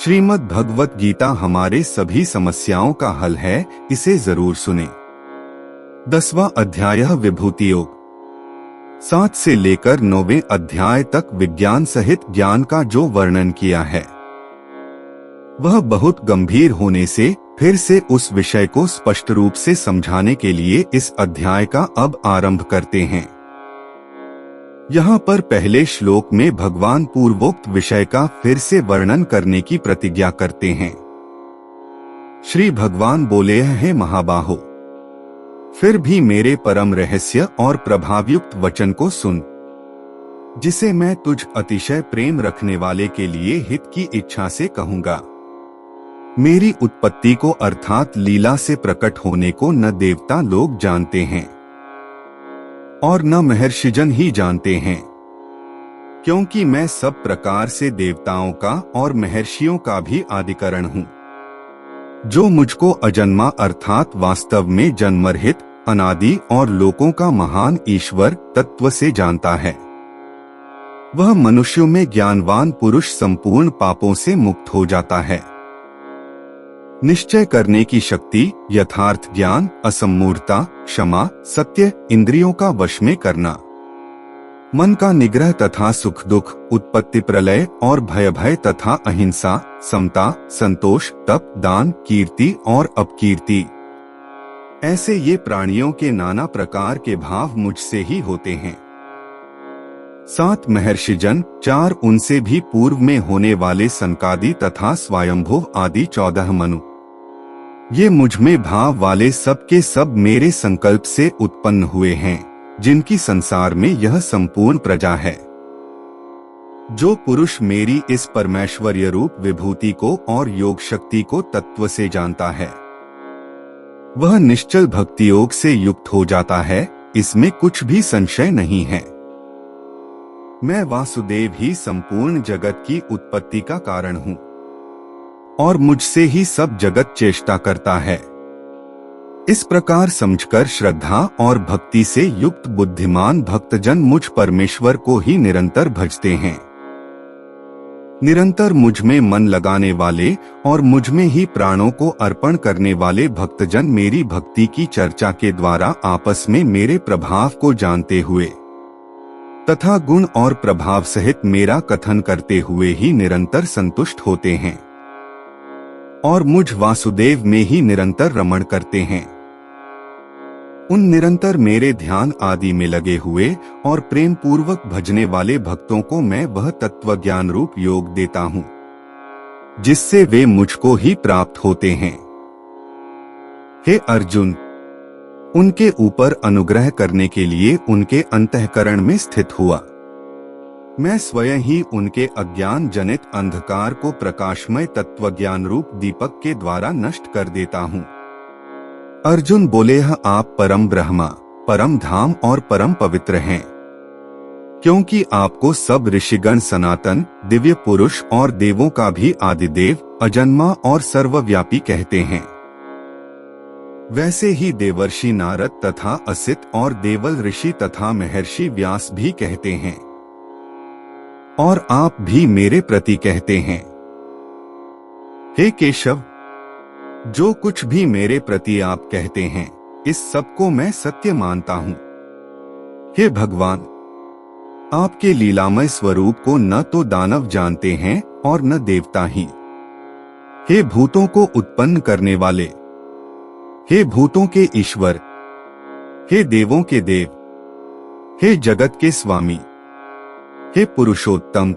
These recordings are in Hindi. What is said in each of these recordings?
श्रीमद् भगवत गीता हमारे सभी समस्याओं का हल है, इसे जरूर सुने। 10वां अध्याय विभूति योग। 7 से लेकर 9वें अध्याय तक विज्ञान सहित ज्ञान का जो वर्णन किया है वह बहुत गंभीर होने से फिर से उस विषय को स्पष्ट रूप से समझाने के लिए इस अध्याय का अब आरंभ करते हैं। यहाँ पर पहले श्लोक में भगवान पूर्वोक्त विषय का फिर से वर्णन करने की प्रतिज्ञा करते हैं। श्री भगवान बोले हैं, महाबाहो, फिर भी मेरे परम रहस्य और प्रभावयुक्त वचन को सुन, जिसे मैं तुझ अतिशय प्रेम रखने वाले के लिए हित की इच्छा से कहूंगा। मेरी उत्पत्ति को अर्थात लीला से प्रकट होने को न देवता लोग जानते हैं और न महर्षिजन ही जानते हैं, क्योंकि मैं सब प्रकार से देवताओं का और महर्षियों का भी आदिकरण हूँ। जो मुझको अजन्मा अर्थात वास्तव में जन्मरहित, अनादि और लोकों का महान ईश्वर तत्व से जानता है, वह मनुष्यों में ज्ञानवान पुरुष संपूर्ण पापों से मुक्त हो जाता है। निश्चय करने की शक्ति, यथार्थ ज्ञान, असम्मूढ़ता, क्षमा, सत्य, इंद्रियों का वश में करना, मन का निग्रह तथा सुख दुख, उत्पत्ति प्रलय और भय तथा अहिंसा, समता, संतोष, तप, दान, कीर्ति और अपकीर्ति, ऐसे ये प्राणियों के नाना प्रकार के भाव मुझसे ही होते हैं। 7 महर्षिजन, 4 उनसे भी पूर्व में होने वाले सनकादि तथा स्वयंभुव आदि 14 मनु, ये मुझ में भाव वाले सब के सब मेरे संकल्प से उत्पन्न हुए हैं, जिनकी संसार में यह संपूर्ण प्रजा है। जो पुरुष मेरी इस परमेश्वर्य रूप विभूति को और योग शक्ति को तत्व से जानता है, वह निश्चल भक्ति योग से युक्त हो जाता है, इसमें कुछ भी संशय नहीं है। मैं वासुदेव ही संपूर्ण जगत की उत्पत्ति का कारण हूँ और मुझसे ही सब जगत चेष्टा करता है। इस प्रकार समझकर श्रद्धा और भक्ति से युक्त बुद्धिमान भक्तजन मुझ परमेश्वर को ही निरंतर भजते हैं। निरंतर मुझ में मन लगाने वाले और मुझ में ही प्राणों को अर्पण करने वाले भक्तजन मेरी भक्ति की चर्चा के द्वारा आपस में मेरे प्रभाव को जानते हुए तथा गुण और प्रभाव सहित मेरा कथन करते हुए ही निरंतर संतुष्ट होते हैं और मुझ वासुदेव में ही निरंतर रमण करते हैं। उन निरंतर मेरे ध्यान आदि में लगे हुए और प्रेम पूर्वक भजने वाले भक्तों को मैं वह तत्व ज्ञान रूप योग देता हूँ, जिससे वे मुझको ही प्राप्त होते हैं। हे अर्जुन, उनके ऊपर अनुग्रह करने के लिए उनके अंतःकरण में स्थित हुआ मैं स्वयं ही उनके अज्ञान जनित अंधकार को प्रकाशमय तत्व ज्ञान रूप दीपक के द्वारा नष्ट कर देता हूँ। अर्जुन बोले, आप परम ब्रह्मा, परम धाम और परम पवित्र हैं, क्योंकि आपको सब ऋषिगण सनातन, दिव्य पुरुष और देवों का भी आदिदेव, अजन्मा और सर्वव्यापी कहते हैं। वैसे ही देवर्षि नारद तथा असित और देवल ऋषि तथा महर्षि व्यास भी कहते हैं और आप भी मेरे प्रति कहते हैं। हे केशव, जो कुछ भी मेरे प्रति आप कहते हैं, इस सब को मैं सत्य मानता हूँ। हे भगवान, आपके लीलामय स्वरूप को न तो दानव जानते हैं और न देवता ही। हे भूतों को उत्पन्न करने वाले, हे भूतों के ईश्वर, हे देवों के देव, हे जगत के स्वामी, हे पुरुषोत्तम,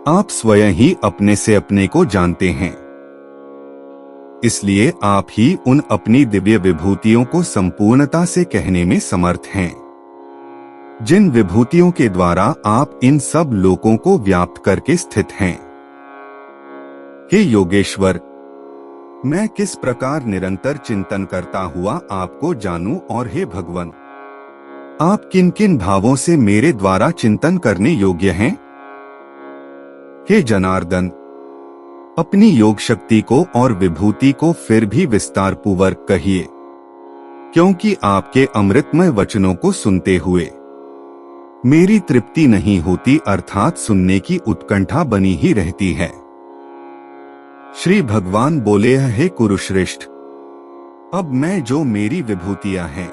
आप स्वयं ही अपने से अपने को जानते हैं। इसलिए आप ही उन अपनी दिव्य विभूतियों को संपूर्णता से कहने में समर्थ हैं, जिन विभूतियों के द्वारा आप इन सब लोकों को व्याप्त करके स्थित हैं। हे योगेश्वर, मैं किस प्रकार निरंतर चिंतन करता हुआ आपको जानूं, और हे भगवान, आप किन किन भावों से मेरे द्वारा चिंतन करने योग्य हैं। हे जनार्दन, अपनी योग शक्ति को और विभूति को फिर भी विस्तार पूर्वक कहिए, क्योंकि आपके अमृतमय वचनों को सुनते हुए मेरी तृप्ति नहीं होती, अर्थात सुनने की उत्कंठा बनी ही रहती है। श्री भगवान बोले, हे कुरुश्रेष्ठ, अब मैं जो मेरी विभूतियां हैं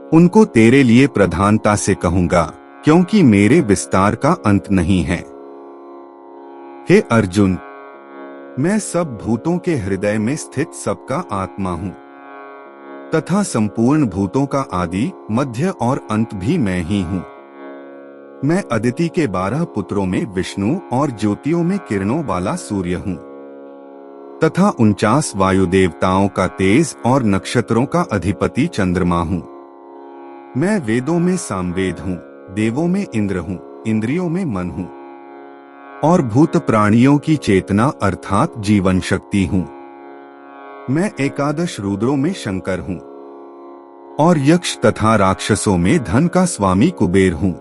उनको तेरे लिए प्रधानता से कहूंगा, क्योंकि मेरे विस्तार का अंत नहीं है। हे अर्जुन, मैं सब भूतों के हृदय में स्थित सबका आत्मा हूं तथा संपूर्ण भूतों का आदि, मध्य और अंत भी मैं ही हूं। मैं अदिति के 12 पुत्रों में विष्णु और ज्योतियों में किरणों वाला सूर्य हूं तथा 49 वायु देवताओं का तेज और नक्षत्रों का अधिपति चंद्रमा हूं। मैं वेदों में सामवेद हूं, देवों में इंद्र हूं, इंद्रियों में मन हूं और भूत प्राणियों की चेतना अर्थात जीवन शक्ति हूं। मैं 11 रुद्रों में शंकर हूं और यक्ष तथा राक्षसों में धन का स्वामी कुबेर हूं।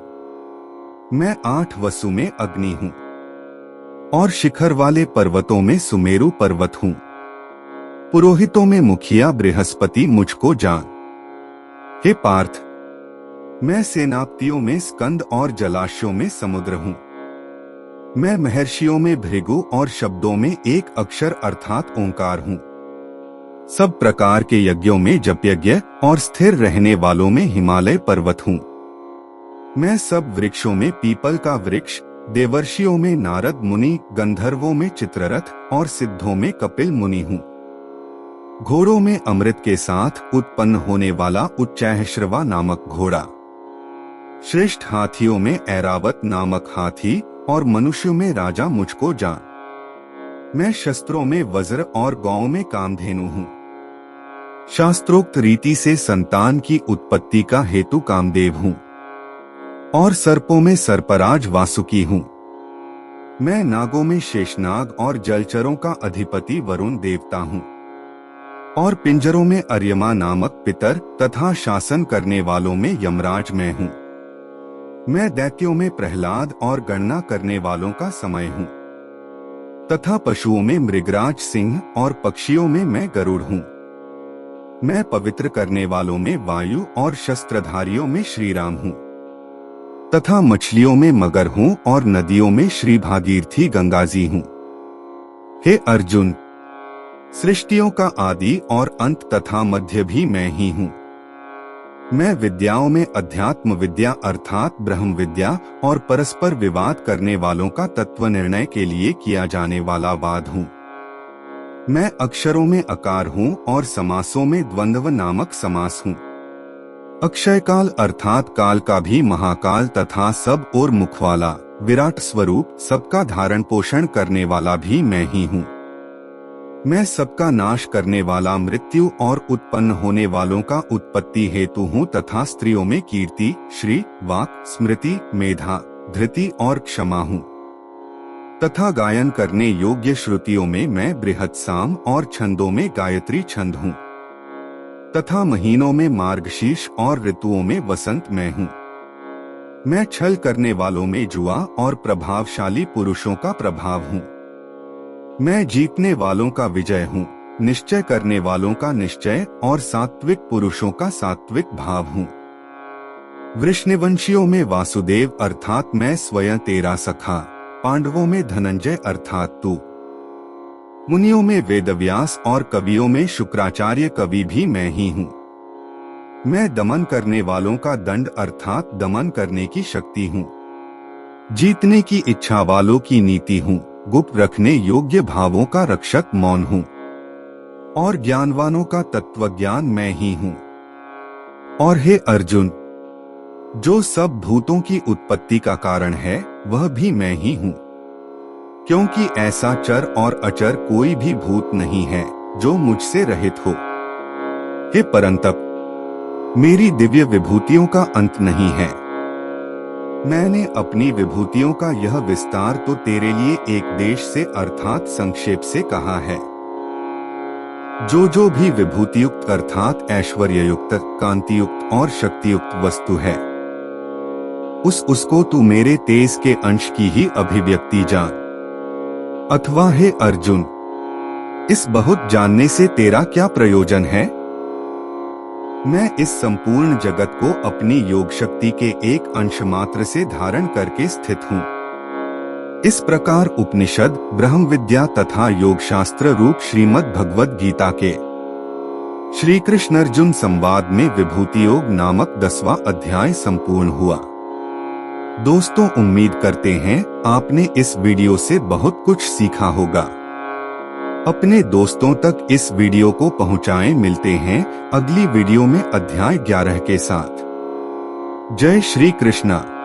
मैं 8 वसु में अग्नि हूं और शिखर वाले पर्वतों में सुमेरु पर्वत हूं। पुरोहितों में मुखिया बृहस्पति मुझको जान। हे पार्थ, मैं सेनापतियों में स्कंद और जलाशयों में समुद्र हूं। मैं महर्षियों में भृगु और शब्दों में एक अक्षर अर्थात ओंकार हूं। सब प्रकार के यज्ञों में जपयज्ञ और स्थिर रहने वालों में हिमालय पर्वत हूं। मैं सब वृक्षों में पीपल का वृक्ष, देवर्षियों में नारद मुनि, गंधर्वों में चित्ररथ और सिद्धों में कपिल मुनि हूं। घोड़ों में अमृत के साथ उत्पन्न होने वाला उच्चैःश्रवा नामक घोड़ा, श्रेष्ठ हाथियों में ऐरावत नामक हाथी और मनुष्यों में राजा मुझको जान। मैं शस्त्रों में वज्र और गौओं में कामधेनु हूं। शास्त्रोक्त रीति से संतान की उत्पत्ति का हेतु कामदेव हूं और सर्पों में सर्पराज वासुकी हूं। मैं नागों में शेषनाग और जलचरों का अधिपति वरुण देवता हूं और पिंजरों में अर्यमा नामक पितर तथा शासन करने वालों में यमराज मैं हूं। मैं दैत्यों में प्रहलाद और गणना करने वालों का समय हूं तथा पशुओं में मृगराज सिंह और पक्षियों में मैं गरुड़ हूं। मैं पवित्र करने वालों में वायु और शस्त्रधारियों में श्रीराम हूं तथा मछलियों में मगर हूं और नदियों में श्री भागीरथी गंगाजी हूं। हे अर्जुन, सृष्टियों का आदि और अंत तथा मध्य भी मैं ही हूं। मैं विद्याओं में अध्यात्म विद्या अर्थात ब्रह्म विद्या और परस्पर विवाद करने वालों का तत्व निर्णय के लिए किया जाने वाला वाद हूं। मैं अक्षरों में अकार हूं और समासों में द्वंद्व नामक समास हूं। अक्षय काल अर्थात काल का भी महाकाल तथा सब और मुख वाला विराट स्वरूप, सबका धारण पोषण करने वाला भी मैं ही हूं। मैं सबका नाश करने वाला मृत्यु और उत्पन्न होने वालों का उत्पत्ति हेतु हूँ तथा स्त्रियों में कीर्ति, श्री, वाक, स्मृति, मेधा, धृति और क्षमा हूँ तथा गायन करने योग्य श्रुतियों में मैं बृहत्साम और छंदों में गायत्री छंद हूँ तथा महीनों में मार्गशीर्ष और ऋतुओं में वसंत मैं हूँ। मैं छल करने वालों में जुआ और प्रभावशाली पुरुषों का प्रभाव हूँ। मैं जीतने वालों का विजय हूँ, निश्चय करने वालों का निश्चय और सात्विक पुरुषों का सात्विक भाव हूँ। वृष्णिवंशियों में वासुदेव अर्थात मैं स्वयं तेरा सखा, पांडवों में धनंजय अर्थात तू, मुनियों में वेदव्यास और कवियों में शुक्राचार्य कवि भी मैं ही हूँ। मैं दमन करने वालों का दंड अर्थात दमन करने की शक्ति हूँ। जीतने की इच्छा वालों की नीति हूँ, गुप्त रखने योग्य भावों का रक्षक मौन हूँ और ज्ञानवानों का तत्वज्ञान मैं ही हूँ। और हे अर्जुन, जो सब भूतों की उत्पत्ति का कारण है वह भी मैं ही हूँ, क्योंकि ऐसा चर और अचर कोई भी भूत नहीं है जो मुझसे रहित हो। हे परंतप, मेरी दिव्य विभूतियों का अंत नहीं है। मैंने अपनी विभूतियों का यह विस्तार तो तेरे लिए एक देश से अर्थात संक्षेप से कहा है। जो भी विभूतियुक्त अर्थात ऐश्वर्ययुक्त, कांतियुक्त और शक्तियुक्त वस्तु है उसको तू मेरे तेज के अंश की ही अभिव्यक्ति जान। अथवा हे अर्जुन, इस बहुत जानने से तेरा क्या प्रयोजन है? मैं इस संपूर्ण जगत को अपनी योग शक्ति के एक अंश मात्र से धारण करके स्थित हूँ। इस प्रकार उपनिषद, ब्रह्म विद्या तथा योग शास्त्र रूप श्रीमद् भगवद गीता के श्री कृष्ण अर्जुन संवाद में विभूति योग नामक 10वां अध्याय संपूर्ण हुआ। दोस्तों, उम्मीद करते हैं आपने इस वीडियो से बहुत कुछ सीखा होगा। अपने दोस्तों तक इस वीडियो को पहुंचाएं। मिलते हैं अगली वीडियो में अध्याय 11 के साथ। जय श्री कृष्णा।